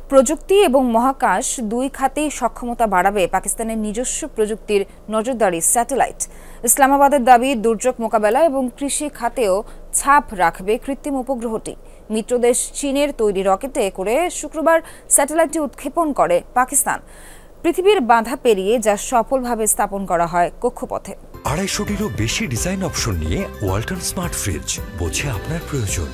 প্রযুক্তি এবং মহাকাশ দুই খাতেই সক্ষমতা বাড়াবে পাকিস্তানের নিজস্ব প্রযুক্তির নজরদারি স্যাটেলাইট। ইসলামাবাদের দাবি, দুর্যোগ মোকাবেলা এবং কৃষি খাতেও ছাপ রাখবে কৃত্রিম উপগ্রহটি। মিত্রদেশ চীনের তৈরি রকেটে করে শুক্রবার স্যাটেলাইটটি উৎক্ষেপণ করে পাকিস্তান। পৃথিবীর বাধা পেরিয়ে যা সফলভাবে স্থাপন করা হয় কক্ষপথে। 250টিরও বেশি ডিজাইন অপশন নিয়ে ওয়ালটন স্মার্ট ফ্রিজ, বোঝে আপনার প্রয়োজন।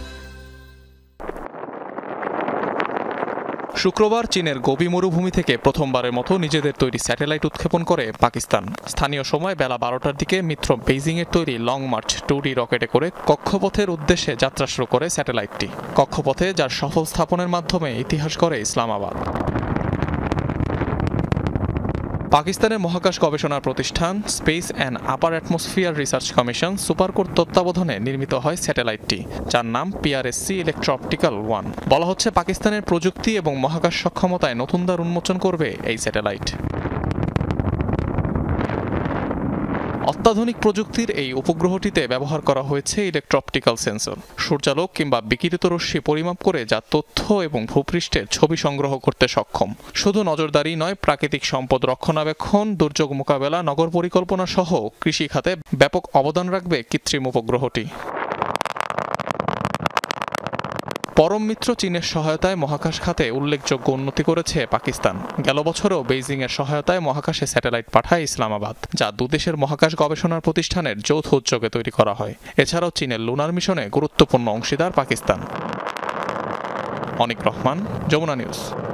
শুক্রবার চীনের গোবি মরুভূমি থেকে প্রথমবারের মতো নিজেদের তৈরি স্যাটেলাইট উৎক্ষেপণ করে পাকিস্তান। স্থানীয় সময় বেলা 12টার দিকে মিত্র বেইজিংয়ের তৈরি লং মার্চ 2D রকেটে করে কক্ষপথের উদ্দেশ্যে যাত্রা শুরু করে স্যাটেলাইটটি। কক্ষপথে যার সফল স্থাপনের মাধ্যমে ইতিহাস গড়ে ইসলামাবাদ। পাকিস্তানের মহাকাশ গবেষণা প্রতিষ্ঠান space and upper atmosphere research commission সুপারকোর তত্ত্বাবধানে নির্মিত হয় স্যাটেলাইটটি, যার নাম PRSC ইলেকট্রো-অপটিক্যাল 1। বলা হচ্ছে পাকিস্তানের প্রযুক্তি এবং মহাকাশ সক্ষমতায় নতুন দ্বার উন্মোচন করবে এই স্যাটেলাইট। অত্যাধুনিক প্রযুক্তির এই উপগ্রহটিতে ব্যবহার করা হয়েছে ইলেকট্রো-অপটিক্যাল সেন্সর, সূর্যালোক কিংবা বিকিরিত রশ্মি পরিমাপ করে যা তথ্য এবং ভূপৃষ্ঠের ছবি সংগ্রহ করতে সক্ষম। শুধু নজরদারি নয়, প্রাকৃতিক সম্পদ রক্ষণাবেক্ষণ, দুর্যোগ মোকাবেলা, নগর পরিকল্পনা সহ কৃষি খাতে ব্যাপক অবদান রাখবে কৃত্রিম উপগ্রহটি। পরম মিত্র চীনের সহায়তায় মহাকাশ খাতে উল্লেখযোগ্য উন্নতি করেছে পাকিস্তান। গেল বছরেও বেইজিংয়ের সহায়তায় মহাকাশে স্যাটেলাইট পাঠায় ইসলামাবাদ, যা দুদেশের মহাকাশ গবেষণার প্রতিষ্ঠানের যৌথ উদ্যোগে তৈরি করা হয়। এছাড়াও চীনের লুনার মিশনে গুরুত্বপূর্ণ অংশীদার পাকিস্তান। অনিক রহমান, যমুনা নিউজ।